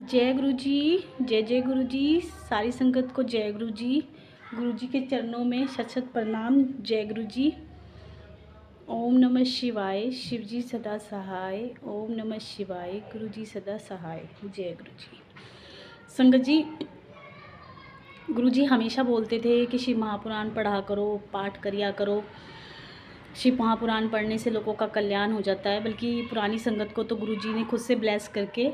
जय गुरु जी। जय गुरु जी। सारी संगत को जय गुरु जी। गुरु जी के चरणों में शत शत प्रणाम। जय गुरु जी। ओम नमः शिवाय। शिव जी सदा सहाय। ओम नमः शिवाय। गुरु जी सदा सहाय। जय गुरु जी। संगत जी, गुरु जी हमेशा बोलते थे कि शिव महापुराण पढ़ा करो, पाठ करिया करो। शिव महापुराण पढ़ने से लोगों का कल्याण हो जाता है। बल्कि पुरानी संगत को तो गुरु जी ने खुद से ब्लेस करके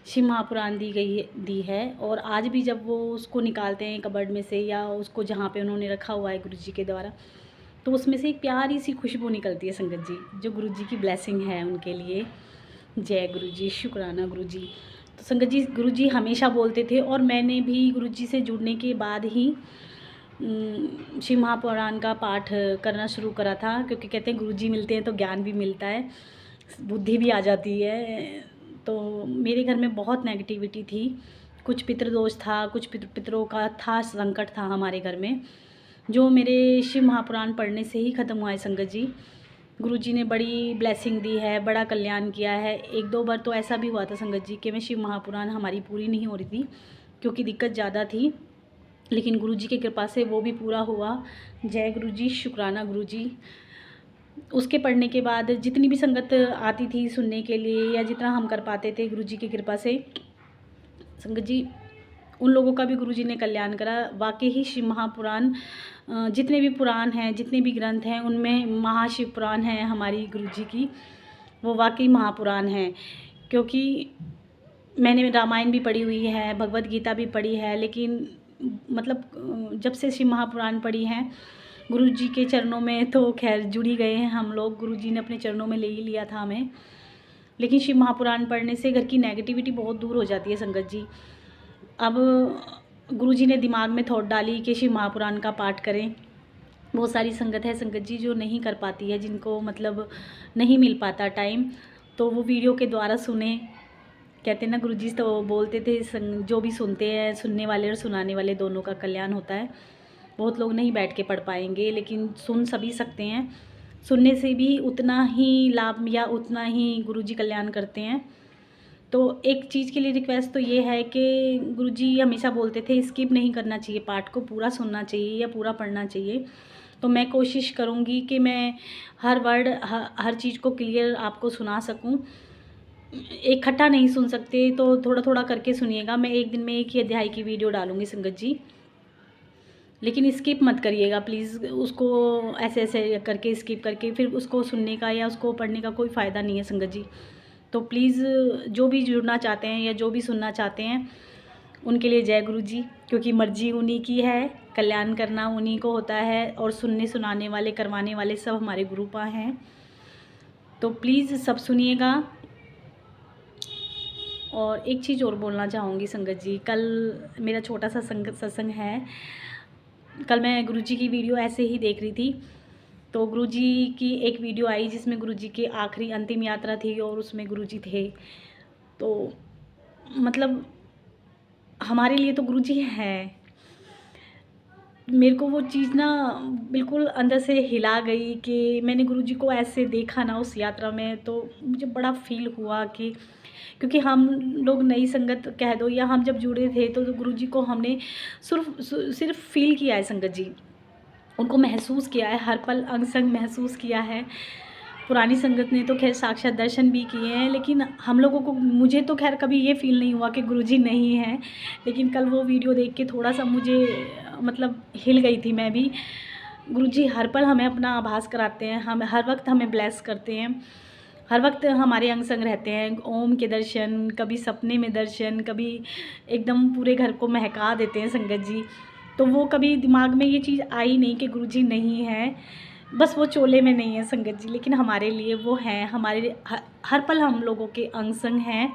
शिव महापुराण दी है। और आज भी जब वो उसको निकालते हैं कबर्ड में से या उसको जहाँ पे उन्होंने रखा हुआ है गुरु जी के द्वारा, तो उसमें से एक प्यारी सी खुशबू निकलती है संगत जी, जो गुरु जी की ब्लेसिंग है उनके लिए। जय गुरु जी। शुक्राना गुरु जी। तो संगत जी, गुरु जी हमेशा बोलते थे और मैंने भी गुरु जी से जुड़ने के बाद ही शिव महापुराण का पाठ करना शुरू करा था। क्योंकि कहते हैं गुरु जी मिलते हैं तो ज्ञान भी मिलता है, बुद्धि भी आ जाती है। तो मेरे घर में बहुत नेगेटिविटी थी, कुछ पितृदोष था, कुछ पितरों का था संकट था हमारे घर में, जो मेरे शिव महापुराण पढ़ने से ही ख़त्म हुआ है संगत जी। गुरु जी ने बड़ी ब्लेसिंग दी है, बड़ा कल्याण किया है। एक दो बार तो ऐसा भी हुआ था संगत जी कि मैं शिव महापुराण हमारी पूरी नहीं हो रही थी क्योंकि दिक्कत ज़्यादा थी, लेकिन गुरु जी की कृपा से वो भी पूरा हुआ। जय गुरु जी। शुक्राना गुरु जी। उसके पढ़ने के बाद जितनी भी संगत आती थी सुनने के लिए या जितना हम कर पाते थे गुरु जी की कृपा से, संगत जी उन लोगों का भी गुरु जी ने कल्याण करा। वाकई ही शिव महापुराण, जितने भी पुराण हैं, जितने भी ग्रंथ हैं, उनमें महाशिव पुराण है हमारी गुरु जी की, वो वाकई महापुराण है। क्योंकि मैंने रामायण भी पढ़ी हुई है, भगवत गीता भी पढ़ी है, लेकिन मतलब जब से शिव महापुराण पढ़ी हैं गुरु जी के चरणों में, तो खैर जुड़ी गए हैं हम लोग। गुरु जी ने अपने चरणों में ले ही लिया था हमें। लेकिन शिव महापुराण पढ़ने से घर की नेगेटिविटी बहुत दूर हो जाती है संगत जी। अब गुरु जी ने दिमाग में थॉट डाली कि शिव महापुराण का पाठ करें। बहुत सारी संगत है संगत जी जो नहीं कर पाती है, जिनको मतलब नहीं मिल पाता टाइम, तो वो वीडियो के द्वारा सुने। कहते हैं ना गुरु जी तो बोलते थे जो भी सुनते हैं, सुनने वाले और सुनाने वाले दोनों का कल्याण होता है। बहुत लोग नहीं बैठ के पढ़ पाएंगे, लेकिन सुन सभी सकते हैं। सुनने से भी उतना ही लाभ या उतना ही गुरु जी कल्याण करते हैं। तो एक चीज़ के लिए रिक्वेस्ट तो ये है कि गुरु जी हमेशा बोलते थे स्किप नहीं करना चाहिए, पाठ को पूरा सुनना चाहिए या पूरा पढ़ना चाहिए। तो मैं कोशिश करूँगी कि मैं हर वर्ड हर चीज़ को क्लियर आपको सुना सकूँ। इकट्ठा नहीं सुन सकते तो थोड़ा थोड़ा करके सुनिएगा। मैं एक दिन में एक ही अध्याय की वीडियो डालूँगी संगत जी, लेकिन स्किप मत करिएगा प्लीज़। उसको ऐसे ऐसे करके स्किप करके फिर उसको सुनने का या उसको पढ़ने का कोई फ़ायदा नहीं है संगत जी। तो प्लीज़ जो भी जुड़ना चाहते हैं या जो भी सुनना चाहते हैं उनके लिए जय गुरु जी। क्योंकि मर्जी उन्हीं की है, कल्याण करना उन्हीं को होता है, और सुनने सुनाने वाले करवाने वाले सब हमारे गुरु पा हैं। तो प्लीज़ सब सुनिएगा। और एक चीज़ और बोलना चाहूँगी संगत जी, कल मेरा छोटा सा सत्संग है। कल मैं गुरु जी की वीडियो ऐसे ही देख रही थी, तो गुरु जी की एक वीडियो आई जिसमें गुरु जी की आखिरी अंतिम यात्रा थी और उसमें गुरु जी थे। तो मतलब हमारे लिए तो गुरु जी हैं। मेरे को वो चीज़ ना बिल्कुल अंदर से हिला गई कि मैंने गुरु जी को ऐसे देखा ना उस यात्रा में, तो मुझे बड़ा फील हुआ कि क्योंकि हम लोग नई संगत कह दो या हम जब जुड़े थे तो गुरु जी को हमने सिर्फ फील किया है संगत जी, उनको महसूस किया है, हर पल अंग संग महसूस किया है। पुरानी संगत ने तो खैर साक्षात दर्शन भी किए हैं, लेकिन हम लोगों को, मुझे तो खैर कभी ये फील नहीं हुआ कि गुरुजी नहीं हैं। लेकिन कल वो वीडियो देख के थोड़ा सा मुझे मतलब हिल गई थी मैं भी। गुरुजी हर पल हमें अपना आभास कराते हैं, हम हर वक्त हमें ब्लेस करते हैं, हर वक्त हमारे अंग संग रहते हैं। ओम के दर्शन, कभी सपने में दर्शन, कभी एकदम पूरे घर को महका देते हैं संगत जी। तो वो कभी दिमाग में ये चीज़ आई नहीं कि गुरुजी नहीं है, बस वो चोले में नहीं है संगत जी, लेकिन हमारे लिए वो हैं, हमारे हर पल हम लोगों के अंग संग हैं।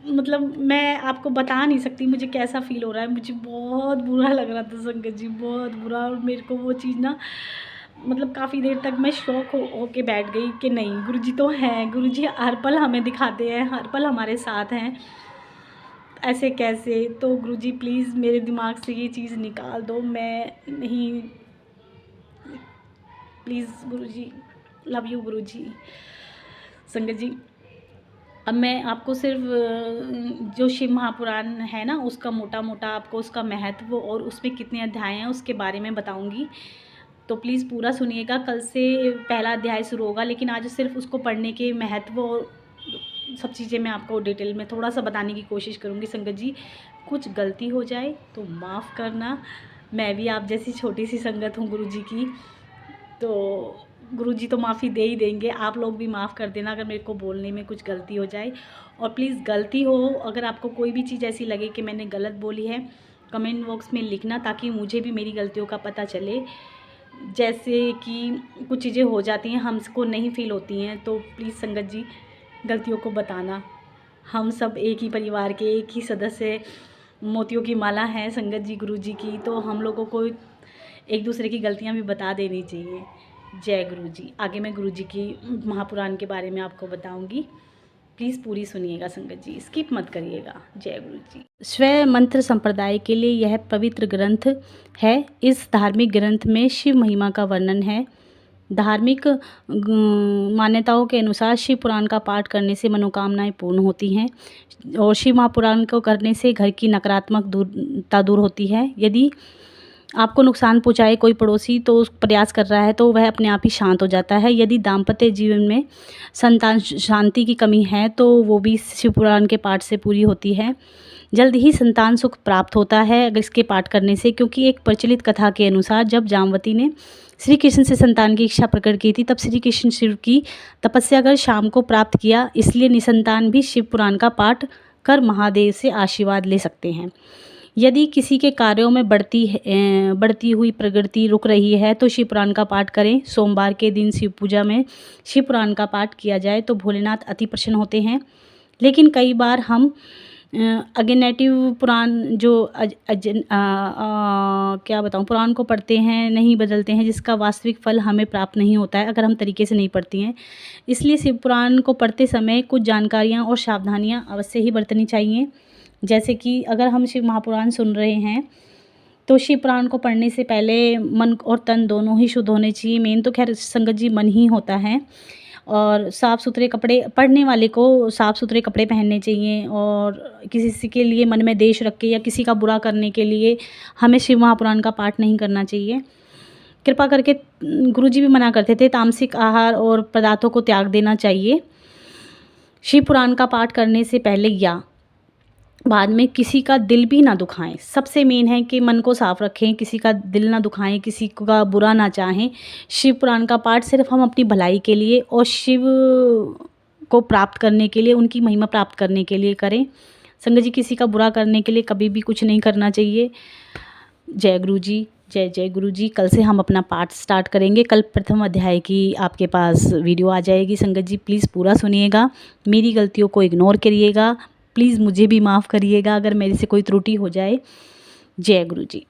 मतलब मैं आपको बता नहीं सकती मुझे कैसा फ़ील हो रहा है। मुझे बहुत बुरा लग रहा था संगत जी, बहुत बुरा। और मेरे को वो चीज़ ना मतलब काफ़ी देर तक मैं शॉक होके बैठ गई कि नहीं, गुरुजी तो हैं, गुरुजी हर पल हमें दिखाते हैं, हर पल हमारे साथ हैं, ऐसे कैसे। तो गुरुजी प्लीज़ मेरे दिमाग से ये चीज़ निकाल दो, मैं नहीं, प्लीज़ गुरुजी, लव यू गुरुजी। संगत जी अब मैं आपको सिर्फ जो शिव महापुराण है ना, उसका मोटा मोटा आपको उसका महत्व और उसमें कितने अध्याय हैं उसके बारे में बताऊंगी। तो प्लीज़ पूरा सुनिएगा। कल से पहला अध्याय शुरू होगा, लेकिन आज सिर्फ उसको पढ़ने के महत्व और सब चीज़ें मैं आपको डिटेल में थोड़ा सा बताने की कोशिश करूँगी। संगत जी, कुछ गलती हो जाए तो माफ़ करना। मैं भी आप जैसी छोटी सी संगत हूँ गुरुजी की, तो गुरुजी तो माफ़ी दे ही देंगे। आप लोग भी माफ़ कर देना अगर मेरे को बोलने में कुछ गलती हो जाए। और प्लीज़ गलती हो, अगर आपको कोई भी चीज़ ऐसी लगे कि मैंने गलत बोली है, कमेंट बॉक्स में लिखना, ताकि मुझे भी मेरी गलतियों का पता चले। जैसे कि कुछ चीज़ें हो जाती हैं हमको नहीं फ़ील होती हैं, तो प्लीज़ संगत जी गलतियों को बताना। हम सब एक ही परिवार के, एक ही सदस्य, मोतियों की माला है संगत जी गुरुजी की, तो हम लोगों को एक दूसरे की गलतियां भी बता देनी चाहिए। जय गुरुजी। आगे मैं गुरुजी की महापुराण के बारे में आपको बताऊंगी। प्लीज़ पूरी सुनिएगा संगत जी, स्किप मत करिएगा। जय गुरुजी। स्वयं मंत्र संप्रदाय के लिए यह पवित्र ग्रंथ है। इस धार्मिक ग्रंथ में शिव महिमा का वर्णन है। धार्मिक मान्यताओं के अनुसार शिव पुराण का पाठ करने से मनोकामनाएं पूर्ण होती हैं और शिव महापुराण को करने से घर की नकारात्मकता दूर होती है। यदि आपको नुकसान पहुंचाए कोई पड़ोसी तो प्रयास कर रहा है तो वह अपने आप ही शांत हो जाता है। यदि दाम्पत्य जीवन में संतान शांति की कमी है तो वो भी शिव पुराण के पाठ से पूरी होती है। जल्द ही संतान सुख प्राप्त होता है अगर इसके पाठ करने से, क्योंकि एक प्रचलित कथा के अनुसार जब जामवती ने श्री कृष्ण से संतान की इच्छा प्रकट की थी, तब श्री कृष्ण शिव की तपस्या कर शाम को प्राप्त किया। इसलिए निसंतान भी शिव पुराण का पाठ कर महादेव से आशीर्वाद ले सकते हैं। यदि किसी के कार्यों में बढ़ती हुई प्रगति रुक रही है तो शिव पुराण का पाठ करें। सोमवार के दिन शिव पूजा में शिव पुराण का पाठ किया जाए तो भोलेनाथ अति प्रसन्न होते हैं। लेकिन कई बार हम अगेनेटिव पुराण जो क्या बताऊँ, पुराण को पढ़ते हैं, नहीं बदलते हैं, जिसका वास्तविक फल हमें प्राप्त नहीं होता है अगर हम तरीके से नहीं पढ़ती हैं। इसलिए शिव पुराण को पढ़ते समय कुछ जानकारियाँ और सावधानियाँ अवश्य ही बरतनी चाहिए। जैसे कि अगर हम शिव महापुराण सुन रहे हैं तो शिव पुराण को पढ़ने से पहले मन और तन दोनों ही शुद्ध होने चाहिए। मेन तो खैर संगत जी मन ही होता है, और साफ़ सुथरे कपड़े, पढ़ने वाले को साफ़ सुथरे कपड़े पहनने चाहिए। और किसी के लिए मन में द्वेष रख के या किसी का बुरा करने के लिए हमें शिव महापुराण का पाठ नहीं करना चाहिए। कृपा करके गुरुजी भी मना करते थे, तामसिक आहार और पदार्थों को त्याग देना चाहिए। शिव पुराण का पाठ करने से पहले या बाद में किसी का दिल भी ना दुखाएं। सबसे मेन है कि मन को साफ रखें, किसी का दिल ना दुखाएं, किसी का बुरा ना चाहें। शिव पुराण का पाठ सिर्फ हम अपनी भलाई के लिए और शिव को प्राप्त करने के लिए, उनकी महिमा प्राप्त करने के लिए करें। संगत जी, किसी का बुरा करने के लिए कभी भी कुछ नहीं करना चाहिए। जय गुरु जी। जय जय गुरु जी। कल से हम अपना पाठ स्टार्ट करेंगे। कल प्रथम अध्याय की आपके पास वीडियो आ जाएगी। संगत जी प्लीज़ पूरा सुनिएगा, मेरी गलतियों को इग्नोर करिएगा। प्लीज़ मुझे भी माफ़ करिएगा अगर मेरे से कोई त्रुटि हो जाए। जय गुरु जी।